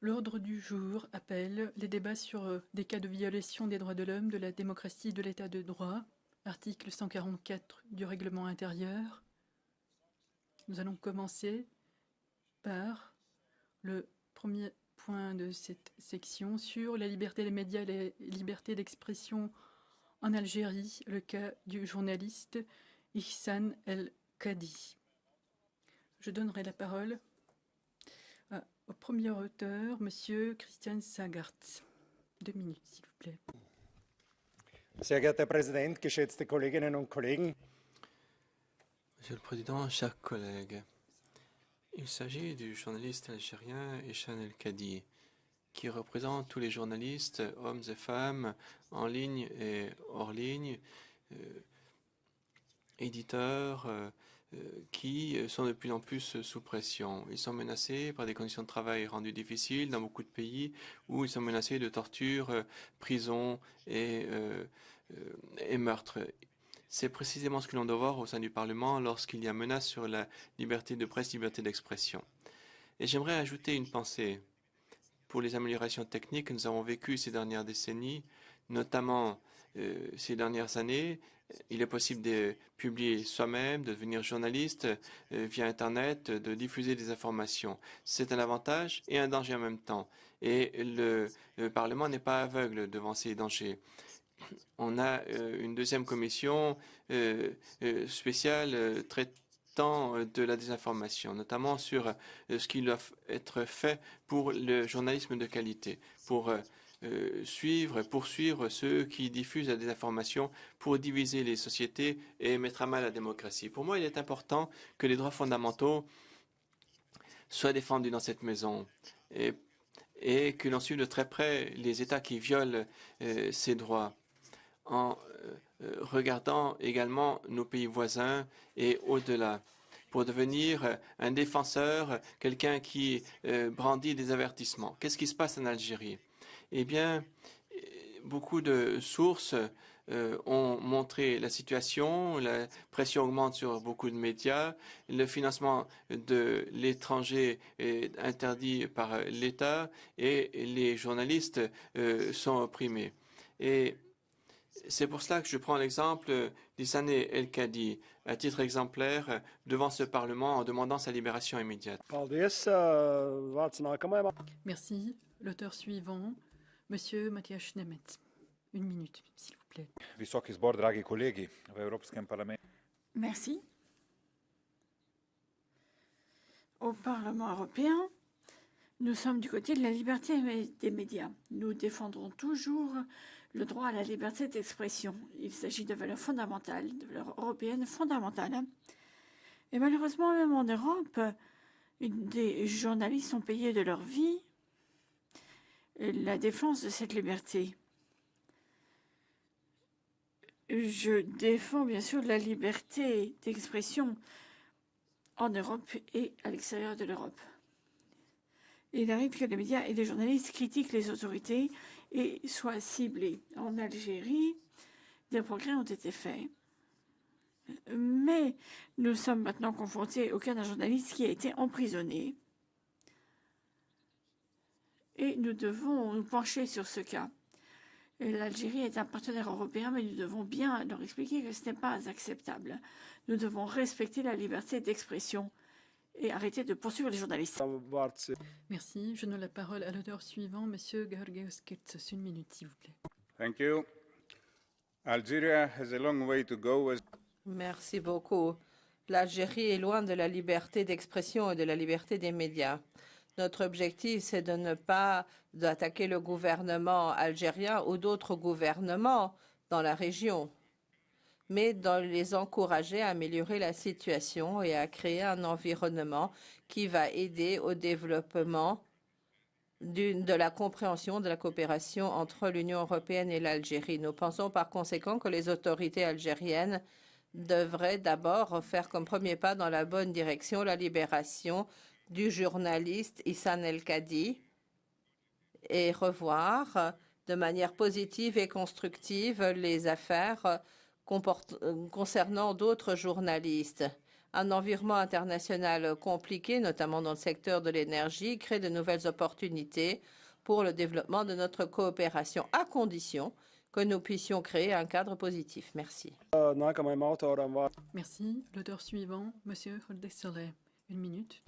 L'ordre du jour appelle les débats sur des cas de violation des droits de l'homme, de la démocratie et de l'état de droit, article 144 du règlement intérieur. Nous allons commencer par le premier point de cette section sur la liberté des médias et la liberté d'expression en Algérie, le cas du journaliste Ihsan El-Kadi. Je donnerai la parole au premier auteur, Monsieur Christian Sagartz. 2 minutes, s'il vous plaît. Sehr geehrter Herr Präsident, geschätzte Kolleginnen und Kollegen. Monsieur le Président, chers collègues, il s'agit du journaliste algérien Ihsan El-Kadi, qui représente tous les journalistes, hommes et femmes, en ligne et hors ligne, éditeurs, qui sont de plus en plus sous pression. Ils sont menacés par des conditions de travail rendues difficiles dans beaucoup de pays où ils sont menacés de torture, prison et meurtre. C'est précisément ce que l'on doit voir au sein du Parlement lorsqu'il y a menace sur la liberté de presse, liberté d'expression. Et j'aimerais ajouter une pensée pour les améliorations techniques que nous avons vécues ces dernières décennies, notamment ces dernières années. Il est possible de publier soi-même, de devenir journaliste via Internet, de diffuser des informations. C'est un avantage et un danger en même temps. Et le Parlement n'est pas aveugle devant ces dangers. On a une deuxième commission spéciale traitant de la désinformation, notamment sur ce qui doit être fait pour le journalisme de qualité, pour poursuivre ceux qui diffusent la désinformation pour diviser les sociétés et mettre à mal la démocratie. Pour moi, il est important que les droits fondamentaux soient défendus dans cette maison et que l'on suive de très près les États qui violent ces droits en regardant également nos pays voisins et au-delà, pour devenir un défenseur, quelqu'un qui brandit des avertissements. Qu'est-ce qui se passe en Algérie? Eh bien, beaucoup de sources ont montré la situation, la pression augmente sur beaucoup de médias, le financement de l'étranger est interdit par l'État et les journalistes sont opprimés. Et c'est pour cela que je prends l'exemple d'Ihsan El-Kadi, à titre exemplaire, devant ce Parlement en demandant sa libération immédiate. Merci. L'auteur suivant, Monsieur Matthias Nemetz. 1 minute, s'il vous plaît. Visoki zbor, dragi kolegi, v Evropskem parlamentu. Merci. Au Parlement européen, nous sommes du côté de la liberté des médias. Nous défendrons toujours le droit à la liberté d'expression. Il s'agit de valeurs fondamentales, de valeurs européennes fondamentales. Et malheureusement, même en Europe, des journalistes sont payés de leur vie la défense de cette liberté. Je défends bien sûr la liberté d'expression en Europe et à l'extérieur de l'Europe. Il arrive que les médias et les journalistes critiquent les autorités et soient ciblés. En Algérie, des progrès ont été faits. Mais nous sommes maintenant confrontés au cas d'un journaliste qui a été emprisonné. Et nous devons nous pencher sur ce cas. L'Algérie est un partenaire européen, mais nous devons bien leur expliquer que ce n'est pas acceptable. Nous devons respecter la liberté d'expression et arrêter de poursuivre les journalistes. Merci. Je donne la parole à l'auteur suivant, Monsieur Georgios Kirtsos. 1 minute, s'il vous plaît. Thank you. Algeria has a long way to go. Merci beaucoup. L'Algérie est loin de la liberté d'expression et de la liberté des médias. Notre objectif, c'est de ne pas attaquer le gouvernement algérien ou d'autres gouvernements dans la région, mais de les encourager à améliorer la situation et à créer un environnement qui va aider au développement de la compréhension de la coopération entre l'Union européenne et l'Algérie. Nous pensons par conséquent que les autorités algériennes devraient d'abord faire comme premier pas dans la bonne direction la libération du journaliste Ihsan El-Kadi et revoir de manière positive et constructive les affaires concernant d'autres journalistes. Un environnement international compliqué, notamment dans le secteur de l'énergie, crée de nouvelles opportunités pour le développement de notre coopération, à condition que nous puissions créer un cadre positif. Merci. Merci. L'auteur suivant, Monsieur Holdesele. 1 minute.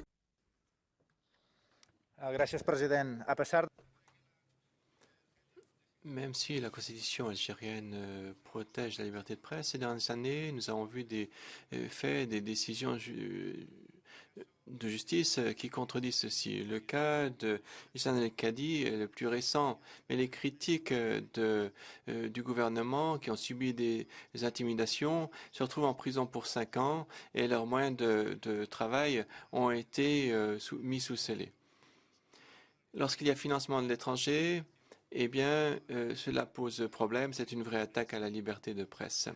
Gràcies, president. A pesar Même si la constitution algérienne protège la liberté de presse, ces dernières années, nous avons vu des faits, des décisions de justice qui contredisent ceci. Le cas de Hicham El-Kadi est le plus récent, mais les critiques du gouvernement qui ont subi des intimidations se retrouvent en prison pour 5 ans et leurs moyens de travail ont été mis sous scellé. Lorsqu'il y a financement de l'étranger, eh bien, cela pose problème. C'est une vraie attaque à la liberté de presse.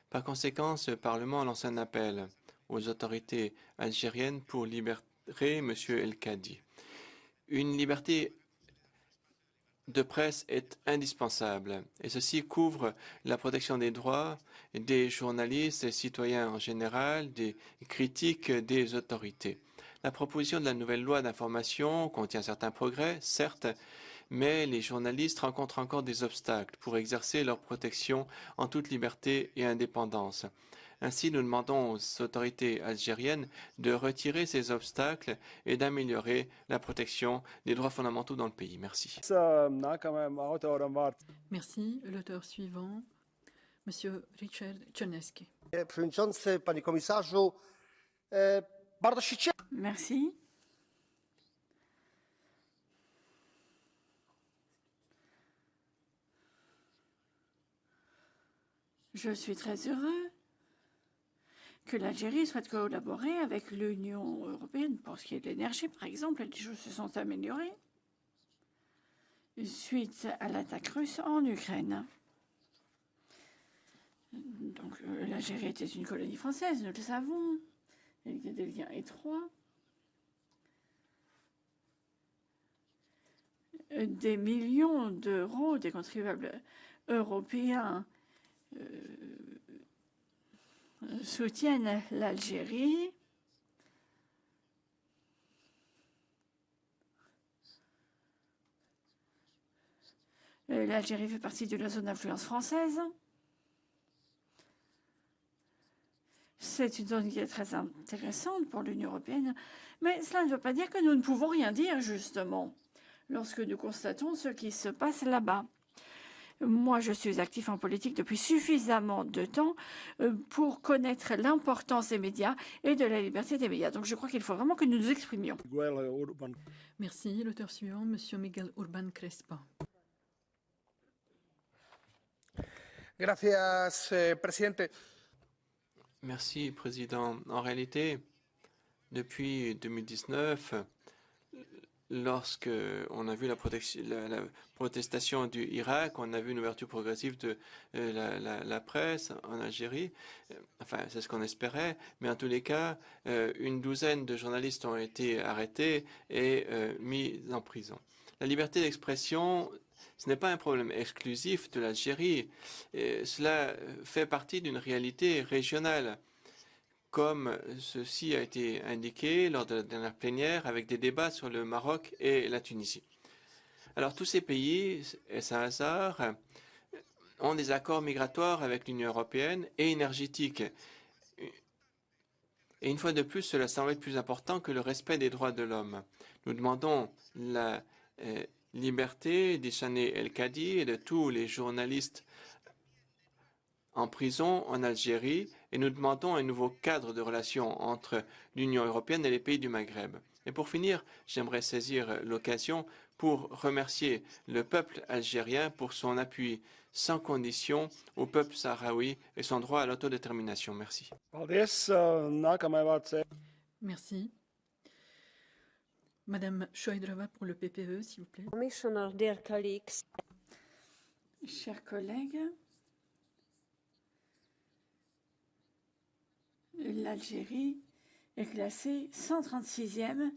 Par conséquent, ce Parlement lance un appel aux autorités algériennes pour libérer M. El-Kadi. Une liberté de presse est indispensable et ceci couvre la protection des droits des journalistes, des citoyens en général, des critiques des autorités. La proposition de la nouvelle loi d'information contient certains progrès, certes, mais les journalistes rencontrent encore des obstacles pour exercer leur protection en toute liberté et indépendance. Ainsi, nous demandons aux autorités algériennes de retirer ces obstacles et d'améliorer la protection des droits fondamentaux dans le pays. Merci. Merci. L'auteur suivant, Monsieur Richard Czarnecki. Przewodniczący, panie komisarzu, bardzo się cieszę. Merci. Je suis très heureux que l'Algérie souhaite collaborer avec l'Union européenne pour ce qui est de l'énergie, par exemple. Les choses se sont améliorées suite à l'attaque russe en Ukraine. Donc l'Algérie était une colonie française, nous le savons. Il y a des liens étroits. Des millions d'euros des contribuables européens soutiennent l'Algérie. L'Algérie fait partie de la zone d'influence française. C'est une zone qui est très intéressante pour l'Union européenne, mais cela ne veut pas dire que nous ne pouvons rien dire, justement, lorsque nous constatons ce qui se passe là-bas. Moi, je suis actif en politique depuis suffisamment de temps pour connaître l'importance des médias et de la liberté des médias. Donc, je crois qu'il faut vraiment que nous nous exprimions. Merci. L'auteur suivant, Monsieur Miguel Urban Crespo. Gracias, presidente. Merci, Président. En réalité, depuis 2019, lorsque on a vu la protestation du Irak, on a vu une ouverture progressive de la presse en Algérie. Enfin, c'est ce qu'on espérait. Mais en tous les cas, une douzaine de journalistes ont été arrêtés et mis en prison. La liberté d'expression, ce n'est pas un problème exclusif de l'Algérie. Cela fait partie d'une réalité régionale, comme ceci a été indiqué lors de la dernière plénière avec des débats sur le Maroc et la Tunisie. Alors tous ces pays, est-ce un hasard, ont des accords migratoires avec l'Union européenne et énergétiques. Et une fois de plus, cela semble être plus important que le respect des droits de l'homme. Nous demandons la liberté d'Hicham El-Kadi et de tous les journalistes en prison en Algérie et nous demandons un nouveau cadre de relations entre l'Union européenne et les pays du Maghreb. Et pour finir, j'aimerais saisir l'occasion pour remercier le peuple algérien pour son appui sans condition au peuple sahraoui et son droit à l'autodétermination. Merci. Merci. Madame Šojdrová pour le PPE, s'il vous plaît. Chers collègues, l'Algérie est classée 136e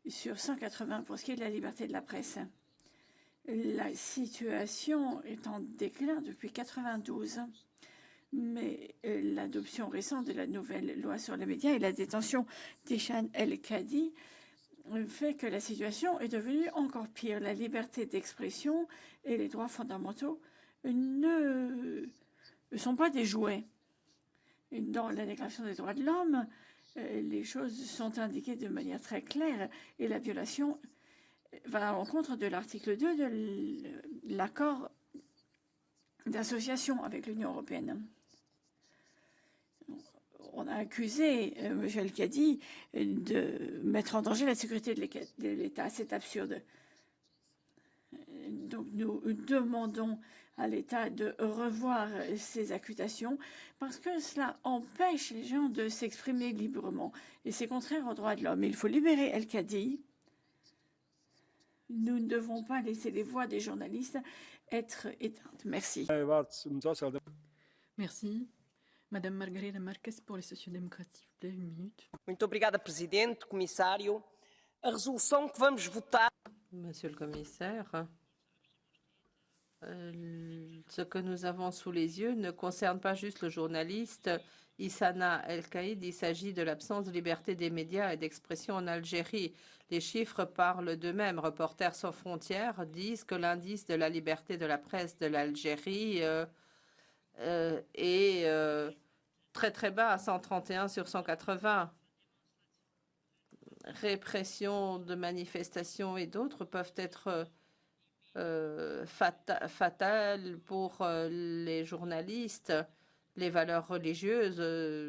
sur 180 pour ce qui est de la liberté de la presse. La situation est en déclin depuis 1992. mais l'adoption récente de la nouvelle loi sur les médias et la détention d'Hicham El-Khadi fait que la situation est devenue encore pire. La liberté d'expression et les droits fondamentaux ne sont pas des jouets. Dans la Déclaration des droits de l'homme, les choses sont indiquées de manière très claire et la violation va à l'encontre de l'article 2 de l'accord d'association avec l'Union européenne. On a accusé M. El-Khadi de mettre en danger la sécurité de l'État. C'est absurde. Donc nous demandons à l'État de revoir ces accusations parce que cela empêche les gens de s'exprimer librement et c'est contraire aux droits de l'homme. Il faut libérer El-Khadi. Nous ne devons pas laisser les voix des journalistes être éteintes. Merci. Merci. Madame Margarida Marques pour les sociodémocrates, s'il vous plaît, 1 minute. Muito obrigada, Presidente, Comissário. A resolução que vamos votar. Monsieur le commissaire, ce que nous avons sous les yeux ne concerne pas juste le journaliste Issana El-Khaïd. Il s'agit de l'absence de liberté des médias et d'expression en Algérie. Les chiffres parlent d'eux-mêmes. Reporters sans frontières disent que l'indice de la liberté de la presse de l'Algérie est très très bas, à 131 sur 180. Répression de manifestations et d'autres peuvent être fatales pour les journalistes. Les valeurs religieuses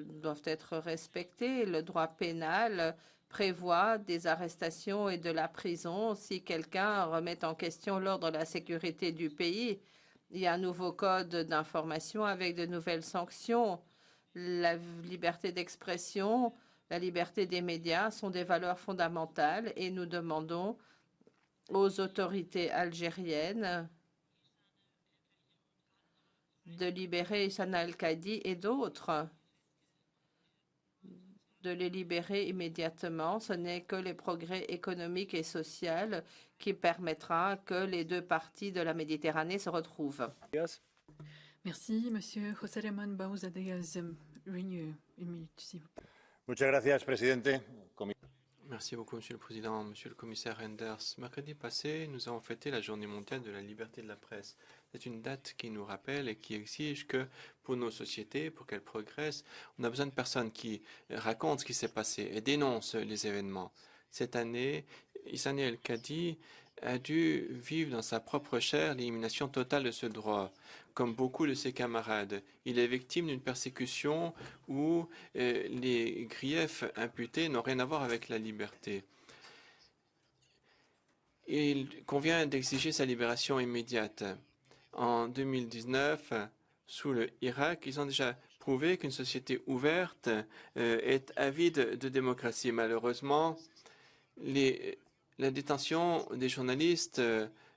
doivent être respectées. Le droit pénal prévoit des arrestations et de la prison si quelqu'un remet en question l'ordre et la sécurité du pays. Il y a un nouveau code d'information avec de nouvelles sanctions. La liberté d'expression, la liberté des médias sont des valeurs fondamentales et nous demandons aux autorités algériennes de libérer Issana El-Khadi et d'autres, de les libérer immédiatement. Ce n'est que les progrès économiques et sociaux qui permettra que les deux parties de la Méditerranée se retrouvent. Merci, Monsieur José Ramón Bauzá Díaz, Renew, 1 minute, s'il vous plaît. Muchas gracias, presidente. Merci beaucoup, Monsieur le Président, Monsieur le Commissaire Reynders. Mercredi passé, nous avons fêté la Journée mondiale de la liberté de la presse. C'est une date qui nous rappelle et qui exige que pour nos sociétés, pour qu'elles progressent, on a besoin de personnes qui racontent ce qui s'est passé et dénoncent les événements. Cette année, Issana El-Khadi a dû vivre dans sa propre chair l'élimination totale de ce droit. Comme beaucoup de ses camarades, il est victime d'une persécution où les griefs imputés n'ont rien à voir avec la liberté. Il convient d'exiger sa libération immédiate. En 2019, sous le Irak, ils ont déjà prouvé qu'une société ouverte est avide de démocratie. Malheureusement, la détention des journalistes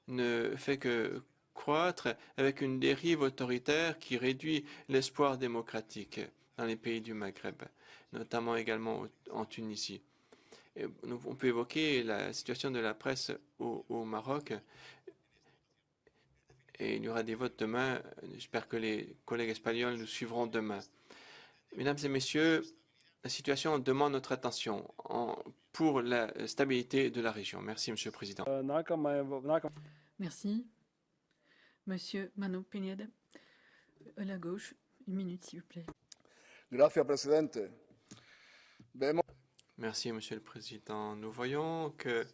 ne fait que croître avec une dérive autoritaire qui réduit l'espoir démocratique dans les pays du Maghreb, notamment également en Tunisie. Et on peut évoquer la situation de la presse au Maroc. Et il y aura des votes demain. J'espère que les collègues espagnols nous suivront demain. Mesdames et messieurs, la situation demande notre attention pour la stabilité de la région. Merci, Monsieur le Président. Merci. Monsieur Mano Pineda, à la gauche, 1 minute, s'il vous plaît. Gracias, presidente. Merci, Monsieur le Président. Nous voyons que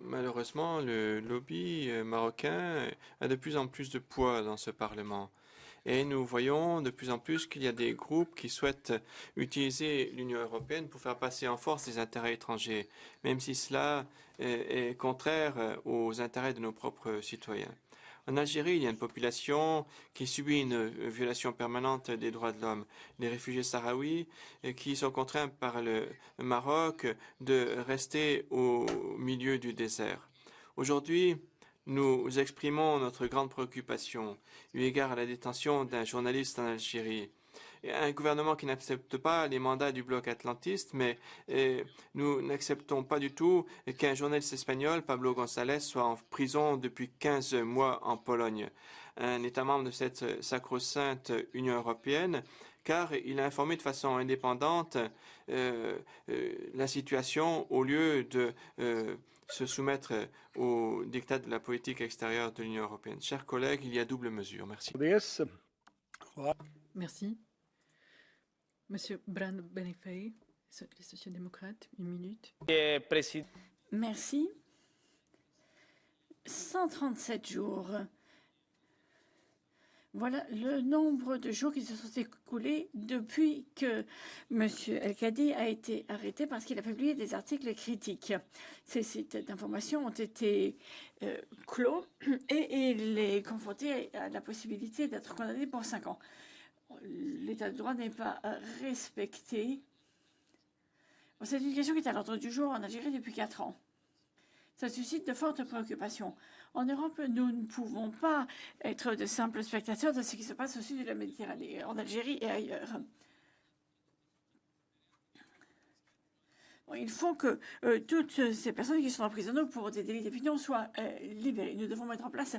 malheureusement, le lobby marocain a de plus en plus de poids dans ce Parlement. Et nous voyons de plus en plus qu'il y a des groupes qui souhaitent utiliser l'Union européenne pour faire passer en force des intérêts étrangers, même si cela est contraire aux intérêts de nos propres citoyens. En Algérie, il y a une population qui subit une violation permanente des droits de l'homme. Les réfugiés sahraouis qui sont contraints par le Maroc de rester au milieu du désert. Aujourd'hui, nous exprimons notre grande préoccupation eu égard à la détention d'un journaliste en Algérie. Un gouvernement qui n'accepte pas les mandats du bloc atlantiste, mais nous n'acceptons pas du tout qu'un journaliste espagnol, Pablo González, soit en prison depuis 15 mois en Pologne. un État membre de cette sacro-sainte Union européenne, car il a informé de façon indépendante la situation au lieu de se soumettre aux dictats de la politique extérieure de l'Union européenne. Chers collègues, il y a double mesure. Merci. Merci. Monsieur Brand Benifei, les sociaux-démocrates, 1 minute. Merci. 137 jours. Voilà le nombre de jours qui se sont écoulés depuis que M. El-Kadi a été arrêté parce qu'il a publié des articles critiques. Ces sites d'information ont été clos et il est confronté à la possibilité d'être condamné pour 5 ans. L'état de droit n'est pas respecté. C'est une question qui est à l'ordre du jour en Algérie depuis 4 ans. Ça suscite de fortes préoccupations. En Europe, nous ne pouvons pas être de simples spectateurs de ce qui se passe au sud de la Méditerranée, en Algérie et ailleurs. Bon, il faut que toutes ces personnes qui sont emprisonnées pour des délits d'opinion soient libérées. Nous devons mettre en place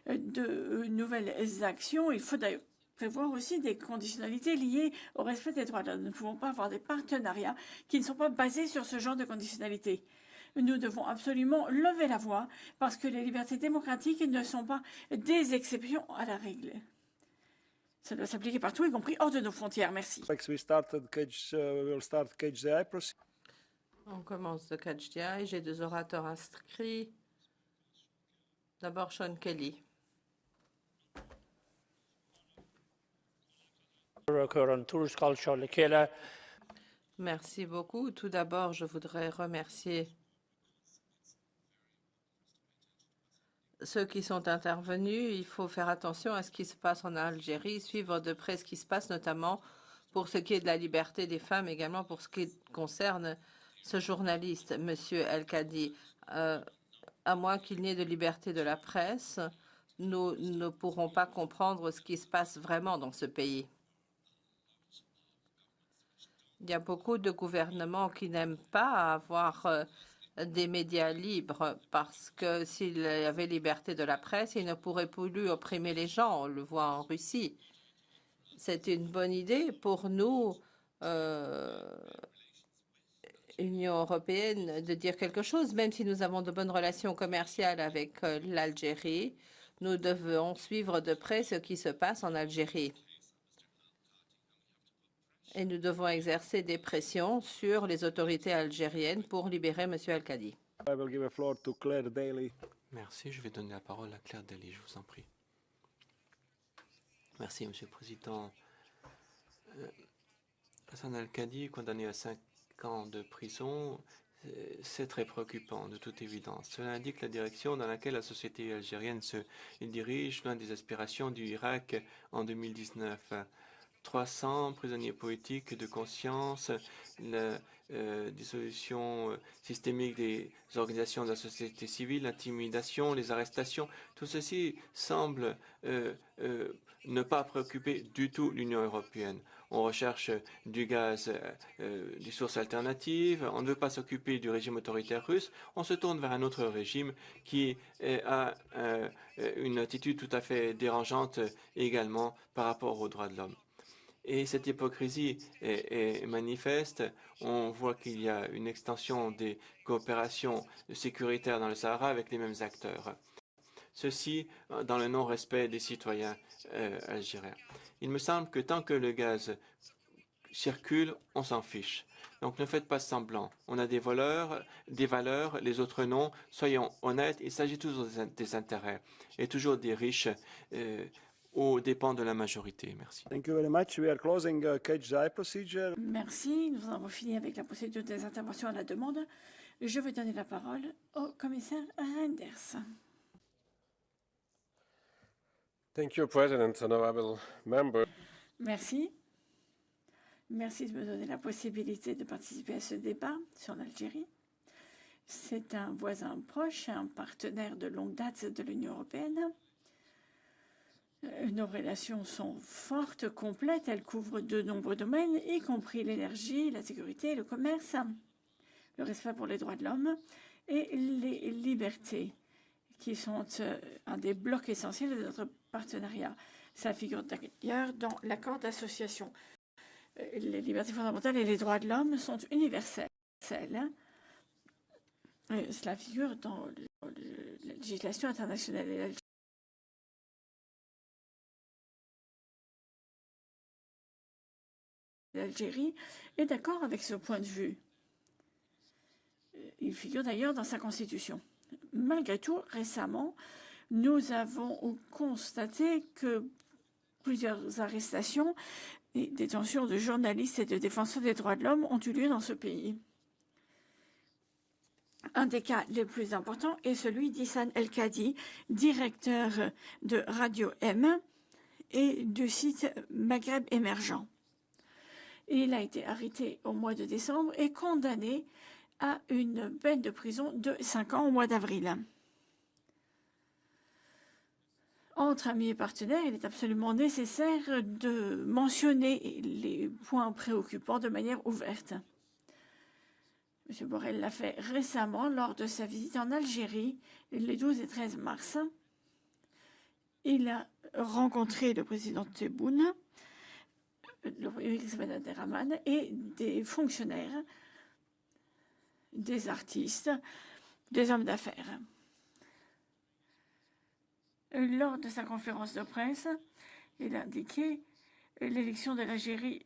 de nouvelles actions. Il faut d'ailleurs prévoir aussi des conditionnalités liées au respect des droits de l'homme. Nous ne pouvons pas avoir des partenariats qui ne sont pas basés sur ce genre de conditionnalités. Nous devons absolument lever la voix parce que les libertés démocratiques ne sont pas des exceptions à la règle. Ça doit s'appliquer partout, y compris hors de nos frontières. Merci. On commence le catch the eye. J'ai 2 orateurs inscrits. D'abord, Sean Kelly. Merci beaucoup. Tout d'abord, je voudrais remercier ceux qui sont intervenus. Il faut faire attention à ce qui se passe en Algérie, suivre de près ce qui se passe, notamment pour ce qui est de la liberté des femmes, également pour ce qui concerne ce journaliste, M. El-Kadi. À moins qu'il n'y ait de liberté de la presse, nous ne pourrons pas comprendre ce qui se passe vraiment dans ce pays. Il y a beaucoup de gouvernements qui n'aiment pas avoir des médias libres parce que s'il y avait liberté de la presse, ils ne pourraient plus opprimer les gens. On le voit en Russie. C'est une bonne idée pour nous, Union européenne, de dire quelque chose. Même si nous avons de bonnes relations commerciales avec l'Algérie, nous devons suivre de près ce qui se passe en Algérie. Et nous devons exercer des pressions sur les autorités algériennes pour libérer M. El-Kadi. Merci. Je vais donner la parole à Claire Daly, je vous en prie. Merci, Monsieur le Président. Hassan El-Kadi, condamné à 5 ans de prison, c'est très préoccupant, de toute évidence. Cela indique la direction dans laquelle la société algérienne se dirige, loin des aspirations du Irak en 2019. 300 prisonniers politiques de conscience, la dissolution systémique des organisations de la société civile, l'intimidation, les arrestations, tout ceci semble ne pas préoccuper du tout l'Union européenne. On recherche du gaz, des sources alternatives, on ne veut pas s'occuper du régime autoritaire russe, on se tourne vers un autre régime qui a une attitude tout à fait dérangeante également par rapport aux droits de l'homme. Et cette hypocrisie est manifeste. On voit qu'il y a une extension des coopérations sécuritaires dans le Sahara avec les mêmes acteurs. Ceci dans le non-respect des citoyens algériens. Il me semble que tant que le gaz circule, on s'en fiche. Donc ne faites pas semblant. On a des voleurs, des valeurs, les autres non. Soyons honnêtes, il s'agit toujours des intérêts et toujours des riches aux dépens de la majorité. Merci. Thank you very much. We are closing catch the eye procedure. Merci. Nous avons fini avec la procédure des interventions à la demande. Je vais donner la parole au commissaire Reinders. Thank you, President, honorable member. Merci. Merci de me donner la possibilité de participer à ce débat sur l'Algérie. C'est un voisin proche, un partenaire de longue date de l'Union européenne. Nos relations sont fortes, complètes, elles couvrent de nombreux domaines, y compris l'énergie, la sécurité, le commerce, le respect pour les droits de l'homme et les libertés qui sont un des blocs essentiels de notre partenariat. Ça figure d'ailleurs dans l'accord d'association. Les libertés fondamentales et les droits de l'homme sont universels. Cela figure dans la législation internationale. L'Algérie est d'accord avec ce point de vue. Il figure d'ailleurs dans sa constitution. Malgré tout, récemment, nous avons constaté que plusieurs arrestations et détentions de journalistes et de défenseurs des droits de l'homme ont eu lieu dans ce pays. Un des cas les plus importants est celui d'Hissane El Kadi, directeur de Radio M et du site Maghreb Émergent. Il a été arrêté au mois de décembre et condamné à une peine de prison de 5 ans au mois d'avril. Entre amis et partenaires, il est absolument nécessaire de mentionner les points préoccupants de manière ouverte. M. Borrell l'a fait récemment lors de sa visite en Algérie, les 12 et 13 mars. Il a rencontré le président Tebboune, le premier ministre Abderrahmane et des fonctionnaires, des artistes, des hommes d'affaires. Lors de sa conférence de presse, il a indiqué l'élection de l'Algérie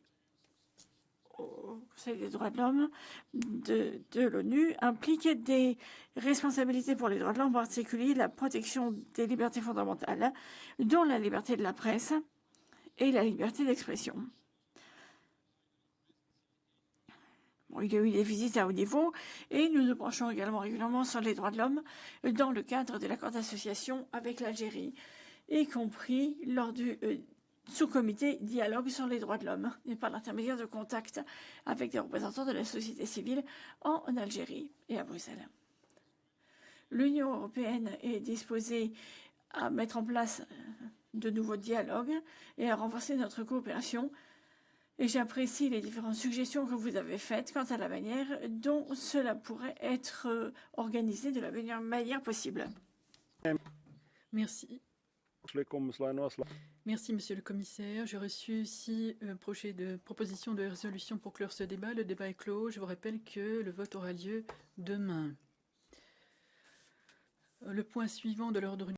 au Conseil des droits de l'homme de l'ONU implique des responsabilités pour les droits de l'homme, en particulier la protection des libertés fondamentales, dont la liberté de la presse et la liberté d'expression. Il y a eu des visites à haut niveau et nous nous penchons également régulièrement sur les droits de l'homme dans le cadre de l'accord d'association avec l'Algérie, y compris lors du sous-comité dialogue sur les droits de l'homme et par l'intermédiaire de contacts avec des représentants de la société civile en Algérie et à Bruxelles. L'Union européenne est disposée à mettre en place de nouveaux dialogues et à renforcer notre coopération. Et j'apprécie les différentes suggestions que vous avez faites quant à la manière dont cela pourrait être organisé de la meilleure manière possible. Merci. Merci, Monsieur le Commissaire. J'ai reçu ici un projet de proposition de résolution pour clore ce débat. Le débat est clos. Je vous rappelle que le vote aura lieu demain. Le point suivant de l'ordre